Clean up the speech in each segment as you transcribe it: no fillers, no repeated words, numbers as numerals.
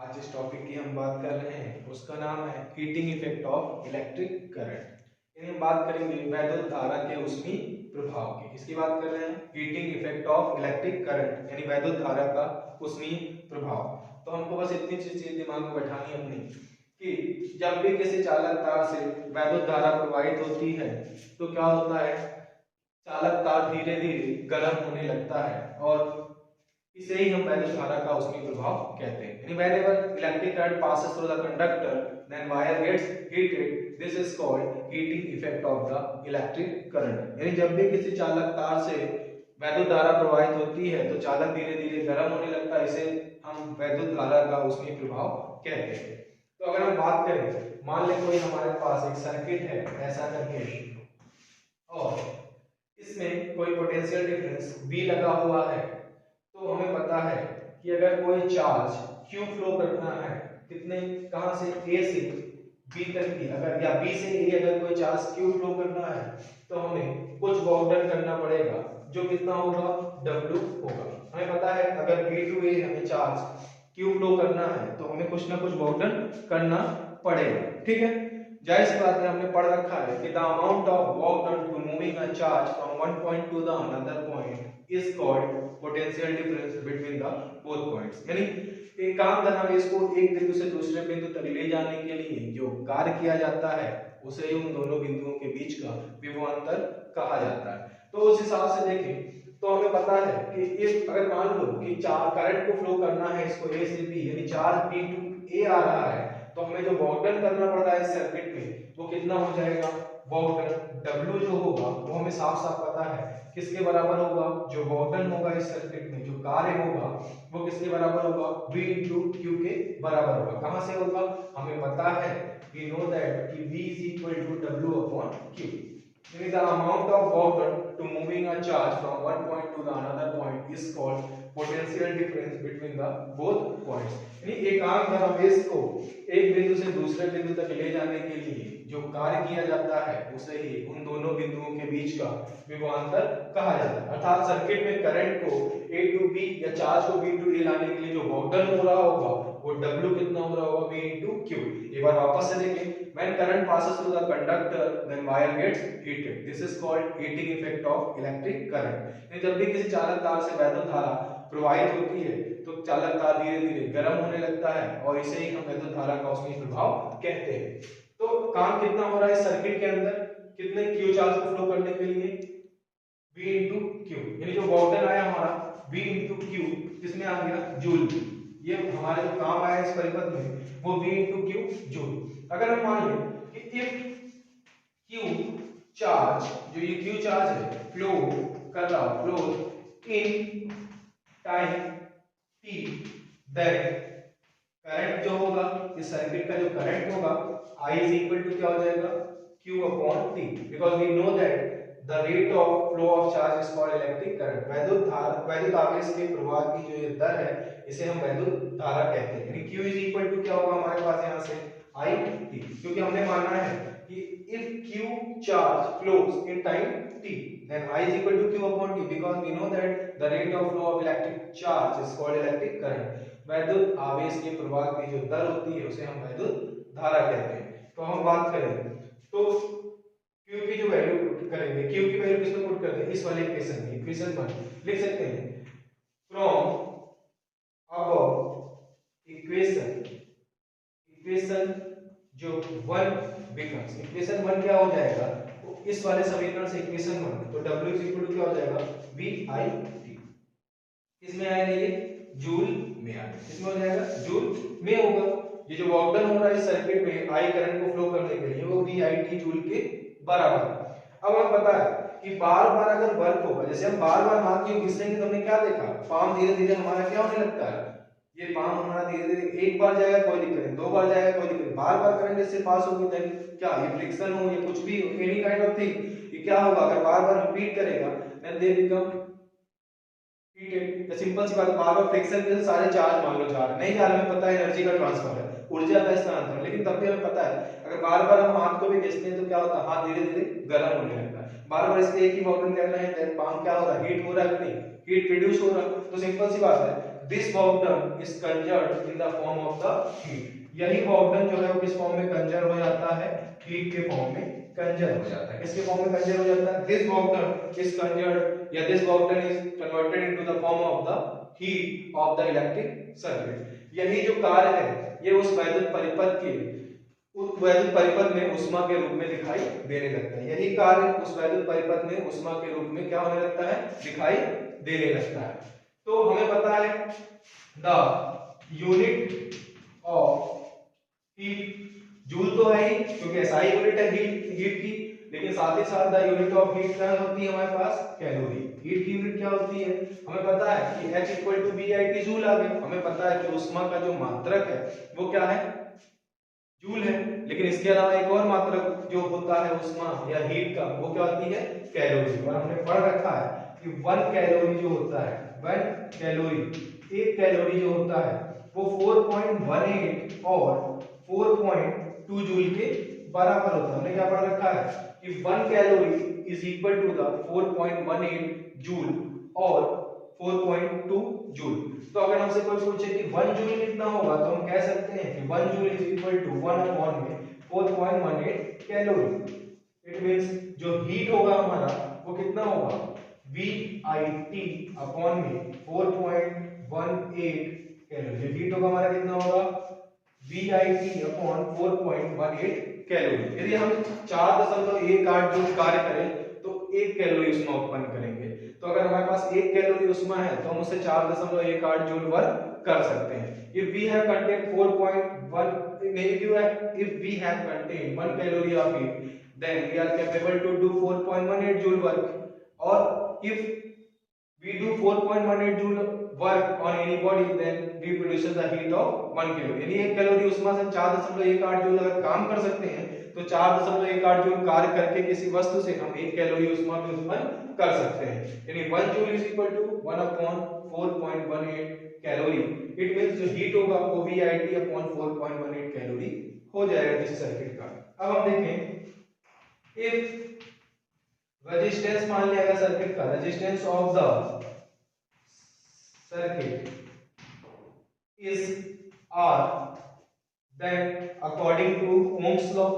आज जिस टॉपिक की हम बात कर रहे हैं उसका नाम है heating effect of electric current. यानी हम बात करेंगे वैद्युत धारा के ऊष्मीय प्रभाव की। इसकी बात कर रहे हैं heating effect of electric current यानी वैद्युत धारा का ऊष्मीय प्रभाव। तो हमको बस इतनी चीज दिमाग में बैठानी है अपनी कि जब भी किसी चालक तार से वैद्युत धारा प्रवाहित होती है तो क्या होता है, चालक तार धीरे धीरे गर्म होने लगता है और इसे ही हम वैद्युत धारा का ऊष्मीय प्रभाव कहते हैं। यानी whenever electric current passes through the conductor then wire gets heated, this is called heating effect of the electric current। यानी जब भी किसी चालक तार से वैद्युत धारा प्रवाहित होती है तो चालक धीरे धीरे गर्म होने लगता है, इसे हम वैद्युत धारा का ऊष्मीय प्रभाव कहते हैं। तो अगर हम बात करें, मान लें कोई हमारे पास एक सर्किट है ऐसा करके और इसमें कोई पोटेंशियल डिफरेंस V लगा हुआ है, तो हमें पता है कि अगर कोई चार्ज Q फ्लो करना है कितने, कहां से, A से B तक की, अगर या B से A अगर कोई चार्ज Q फ्लो करना है तो हमें कुछ वर्क डन करना पड़ेगा जो कितना होगा, W होगा। हमें पता है अगर B टू A हमें चार्ज Q फ्लो करना है तो हमें कुछ ना कुछ वर्क डन करना पड़ेगा, ठीक है। जाहिर सी बात है, हमने पढ़ रखा है कि the amount of work done to moving a charge from one point to the another point is called potential difference between the both points. यानी एक काम करना है, इसको एक बिंदु से दूसरे बिंदु तक ले जाने के लिए जो कार्य किया जाता है उसे ही उन दोनों बिंदुओं के बीच का विभवांतर कहा जाता है। तो उस हिसाब से देखें तो हमें पता है कि इस अगर मान लो कि चार्ज करंट को फ्लो करना है इसको A से B, यानी चार्ज B टू A आ रहा है, तो हमें जो वर्क डन करना पड़ रहा है इस सर्किट में वो कितना हो जाएगा, वर्क डन W जो होगा वो हमें साफ साफ पता है किसके बराबर होगा, जो वर्क डन होगा इस सर्किट में जो कार्य होगा वो किसके बराबर होगा, V into Q के बराबर होगा। कहां से होगा, हमें पता है, we know that कि V is equal to W upon Q। Means the amount of work done to moving a charge from one point to the another point is called potential difference between the both points। यानी एकांक धनावेश को एक बिंदु से दूसरे बिंदु तक ले जाने के लिए जो कार्य किया जाता है उसे ही उन दोनों बिंदुओं के बीच का विभवांतर कहा जाता है। अर्थात सर्किट में करंट को A टू B या चार्ज को B टू A लाने के लिए जो वर्क डन हो रहा होगा वो W कितना हो रहा होगा, V into Q। एक बार वापस से देखें, when current passes through the conductor then wire gets heated, this is called heating effect of electric current। जब भी किसी चालक तार से वैद्युत धारा प्रवाहित होती है तो चालक तार धीरे धीरे गर्म होने लगता है और इसे ही हम वैद्युत धारा का ऊष्मीय प्रभाव कहते हैं। तो काम कितना हो रहा है इस सर्किट के अंदर, कितने Q चार्ज को फ्लो करने के लिए, V into Q। यानी जो वर्क डन आया हमारा V into Q किसमें आ गया, जूल। ये हमारा जो काम आया इस परिपथ में वो V into Q जूल। अगर हम मान लें कि इफ Q चार्ज, जो ये Q चार्ज है फ्लो कर रहा, flow in time t, then current जो होगा इस सर्किट का जो करंट होगा I is equal to क्या हो जाएगा, Q upon T, because we know that the rate of flow of charge is called electric current। वैद्युत आवेश के प्रवाह की जो ये दर है इसे हम वैद्युत धारा कहते हैं। यानी Q is equal to क्या होगा हमारे पास यहाँ से I T, क्योंकि हमने माना है कि if Q charge flows in time t then I is equal to Q upon T, because we know that the rate of flow of electric charge is called electric current। वैद्युत आवेश के प्रवाह की जो दर होती है उसे हम वैद्युत धारा कहते हैं। तो हम बात करें तो Q की जो वैल्यू पुट करेंगे, Q की वैल्यू किसमें पुट करते हैं, इस वाले इक्वेशन में, इक्वेशन 1 लिख सकते हैं फ्रॉम अबव इक्वेशन जो 1 बिकम्स, इक्वेशन 1 क्या हो जाएगा, तो इस वाले समीकरण से इक्वेशन 1 तो W इज इक्वल टू क्या हो जाएगा, VIT। किसमें आएगा ये, जूल में आएगा। किसमें हो जाएगा, जूल में होगा। ये जो वर्क डन हो रहा है इस सर्किट में I करंट को फ्लो करने के लिए वो VIT जूल के बराबर है। अब हमें पता है कि बार बार अगर वर्क होगा, जैसे हम बार बार हाथ यूं घिसेंगे तो हमने क्या देखा, पाम धीरे धीरे हमारा क्या होने लगता है, ये पाम हमारा धीरे धीरे, एक बार जाएगा कोई दिक्कत नहीं, दो बार जाएगा कोई दिक्कत नहीं, बार बार करंट इससे पास होगी देन क्या, ये फ्रिक्शन हो या कुछ भी हो, एनी काइंड ऑफ थिंग, ये क्या होगा, अगर बार बार रिपीट करेगा देन दे बिकम हीटेड। तो सिंपल सी बात, बार बार फ्रिक्शन के सारे चार्ज मान लो जा रहे, नहीं जा रहे, हमें पता है एनर्जी का ट्रांसफर है, ऊर्जा का स्थानांतरण, लेकिन तब भी हमें पता है अगर बार बार हम हाथ को भी घिसते हैं तो क्या होता है, हाथ धीरे धीरे गर्म होने लगता है। बार बार इसके एक ही वर्क कर रहे हैं देन पाम क्या हो रहा है, हीट हो रहा है कि नहीं, हीट प्रोड्यूस हो रहा है। तो सिंपल सी बात है, this work done is conserved in the form of the heat. यही वर्क डन जो है वो किस फॉर्म में कंजर्व हो जाता है, हीट के फॉर्म में कंजर्व हो जाता है। किसके फॉर्म में कंजर्व हो जाता है, this work done is conserved या this work done is converted into the form of the heat of the electric circuit. यही जो कार्य है ये उस वैद्युत परिपथ के उस वैद्युत परिपथ में ऊष्मा के रूप में दिखाई देने लगता है। यही कार्य उस वैद्युत परिपथ में ऊष्मा के रूप में क्या होने लगता है, दिखाई देने लगता है। तो हमें पता है the unit of heat, joule तो है ही क्योंकि ऐसा ही यूनिट है हीट की, लेकिन साथ ही साथ द यूनिट ऑफ हीट क्या होती है हमारे पास, कैलोरी। हीट की यूनिट क्या होती है, हमें पता है कि H equal to VIT joule आ गया। हमें पता है कि ऊष्मा का जो मात्रक है वो क्या है, जूल है, लेकिन इसके अलावा एक और मात्रक जो होता है ऊष्मा या हीट का वो क्या होती है, कैलोरी। और हमने पढ़ रखा है कि 1 कैलोरी जो होता है, 1 कैलोरी, एक कैलोरी जो होता है वो 4.18 और 4.2 जूल के बराबर होता है। हमने क्या पढ़ रखा है कि 1 calorie is equal to the 4.18 joule और 4.2 जूल। तो अगर हमसे कोई पूछे कि 1 जूल कितना होगा तो हम कह सकते हैं कि 1 joule is equal to 1 upon में 4.18 कैलोरी। इट मींस जो हीट होगा हमारा वो कितना होगा, VIT अपॉन में 4.18 कैलोरी। हीट होगा हमारा कितना होगा, VIT अपॉन 4.18 कैलोरी। यदि हम 4.18 जूल कार्य करें तो 1 कैलोरी ऊष्मा उत्पन्न करेंगे। तो अगर हमारे पास 1 कैलोरी ऊष्मा है तो हम उसे 4.18 जूल वर्क कर सकते हैं। if we have contained 1 calorie of heat then we are capable to do 4.18 joule work, or if we do 4.18 joule work on any body then we produces the heat of 1 calorie। यानी 1 calorie ऊष्मा से 4.18 joule अगर काम कर सकते हैं तो 4.18 joule कार्य करके किसी वस्तु से हम 1 कैलोरी ऊष्मा भी उत्पन्न कर सकते हैं। यानी 1 joule is equal to 1 upon 4.18 calorie. It means जो हीट होगा वो VIT अपॉन 4.18 कैलोरी हो जाएगा किसी सर्किट का। अब हम देखें इफ रेजिस्टेंस, मान लिया गया सर्किट का resistance of the circuit is R, then according to Ohm's law,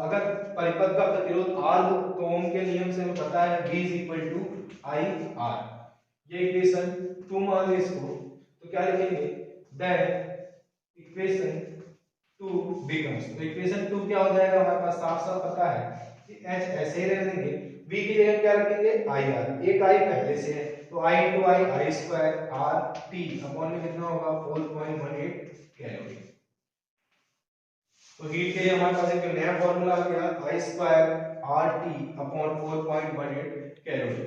अगर परिपथ का प्रतिरोध R हो तो ओम के नियम से हमें पता है V is equal to IR। ये इक्वेशन 2 मान ले इसको, तो क्या लिखेंगे, then इक्वेशन 2 becomes, तो इक्वेशन 2 क्या हो जाएगा हमारे पास, साफ साफ पता है कि H ऐसे ही रहने देंगे, V की जगह क्या रखेंगे IR, एक I पहले से है तो I into I square RT upon में कितना होगा 4.18 कैलोरी। तो हीट के लिए हमारे पास एक नया फॉर्मूला आ गया I square RT upon 4.18 calorie.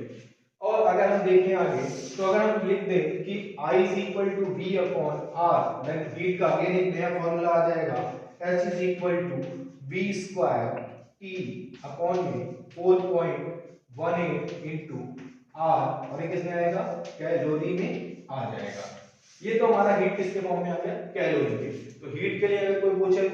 और अगर हम देखें आगे तो अगर हम लिख दें कि I is equal to V upon R, then heat का अगेन एक नया फॉर्मूला आ जाएगा H is equal to V square T upon में 4.18 into R, और ये किसमें आएगा, कैलोरी में आ जाएगा। ये तो हमारा हीट किसके फॉर्म में आ गया, कैलोरी के। तो हीट के लिए अगर कोई पूछे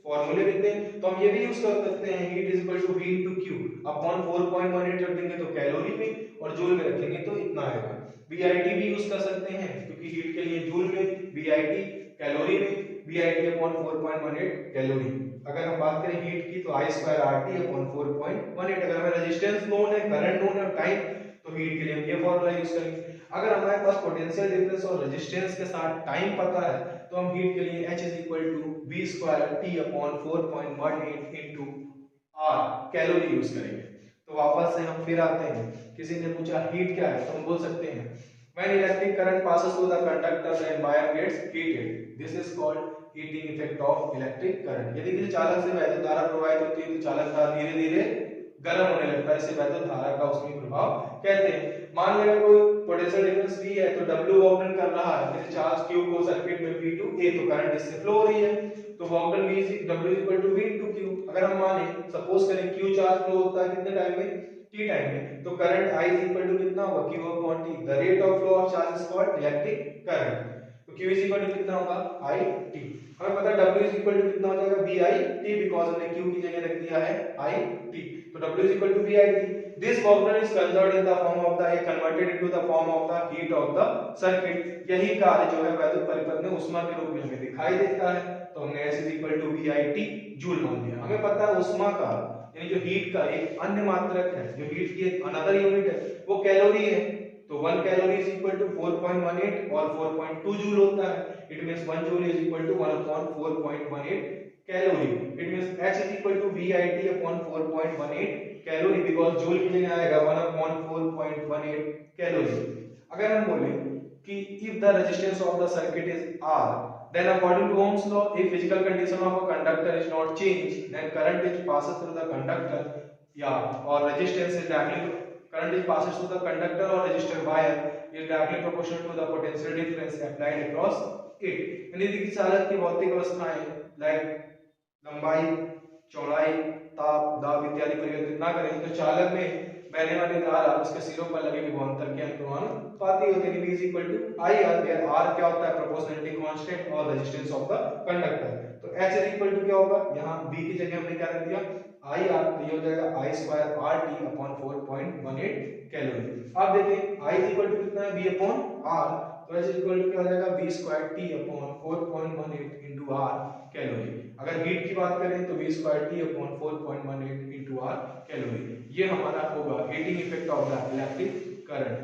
फॉर्मूले कितने तो हम ये भी यूज कर सकते हैं, heat is equal to V into Q upon 4.18 जब देंगे तो कैलोरी में और जूल में रखेंगे तो इतना आएगा। VIT भी यूज कर सकते हैं क्योंकि हीट के लिए जूल में, VIT कैलोरी में, VIT अपॉन 4.18 कैलोरी। अगर हम बात करें हीट की तो I स्क्वायर RT अपॉन 4.18। अगर हमें रेजिस्टेंस नोन है, करंट नोन है, टाइम, तो हीट के लिए हम ये फॉर्मूला यूज करेंगे। अगर हमारे पास पोटेंशियल डिफरेंस और रेजिस्टेंस के साथ टाइम पता है तो हम हीट के लिए H is equal to V square T upon 4.18 into R calorie use करेंगे। तो वापस से हम फिर आते हैं, किसी ने पूछा हीट क्या है तो हम बोल सकते हैं when electric current passes through the conductor then wire gets heated, this is called heating effect of electric current। यदि किसी चालक से वैद्युत धारा प्रवाहित होती है तो चालक का धीरे धीरे गर्म होने लगता है, इसे वैद्युत धारा का उसमें प्रभाव कहते हैं। मान लें कोई पोटेंशियल डिफरेंस V है तो W वर्क डन कर रहा है, जैसे चार्ज Q को सर्किट में P टू A, तो करंट इससे फ्लो हो रही है तो work done W equal to V into Q। अगर हम माने सपोज करें Q चार्ज फ्लो होता है कितने टाइम में, T टाइम में, तो current I is equal to कितना होगा, Q upon T। The rate of flow of charge is called electric current. तो तो Q इज इक्वल टू कितना होगा आई टी। हमें पता है W इज इक्वल टू कितना हो जाएगा बी आई टी, बिकॉज हमने Q की जगह रख दिया है आई टी, तो W is equal to V I T. This work is conserved in the form of the converted into the form of the heat of the circuit. यही कार्य जो है वैद्युत परिपथ में ऊष्मा के रूप में हमें दिखाई देता है, तो हमने S is equal to V I T joule मान लिया। हमें पता है ऊष्मा का यानी जो हीट का एक अन्य मात्रक है, जो हीट की एक अनदर यूनिट है वो कैलोरी है, तो 1 कैलोरी इज इक्वल टू 4.18 और 4.2 जूल होता है। It means 1 joule is equal to 1 upon 4.18 calorie. It means H is equal to VIT upon 4.18 calorie, because joule की जगह आएगा 1 अपॉन 4.18 कैलोरी। अगर हम बोले कि if the resistance of the circuit is R, then according to Ohm's law, if physical condition of a conductor is not changed, then current which passes through the conductor, or resistance is directly current which passes through the conductor or resistor wire is directly proportional to the potential difference applied across it. यानी कि चालक की भौतिक अवस्थाएं like लंबाई, चौड़ाई, ताप, दाब इत्यादि परिवर्तित ना करें तो चालक में बहने वाली धारा उसके सिरों पर लगे विभवांतर के अनुपाती होती है। V is equal to IR, where R क्या होता है प्रोपोर्शनलिटी कांस्टेंट और रेजिस्टेंस ऑफ द कंडक्टर। तो H is equal to क्या होगा, यहाँ V की जगह हमने क्या रख दिया IR, तो ये हो जाएगा I square RT upon 4.18 calorie. अब देखिए I is equal to कितना है V अपॉन R, तो H is equal to क्या हो जाएगा V square T upon 4.18 into R calorie. अगर हीट की बात करें तो V square T upon 4.18 into R calorie. ये हमारा होगा heating effect of the electric current.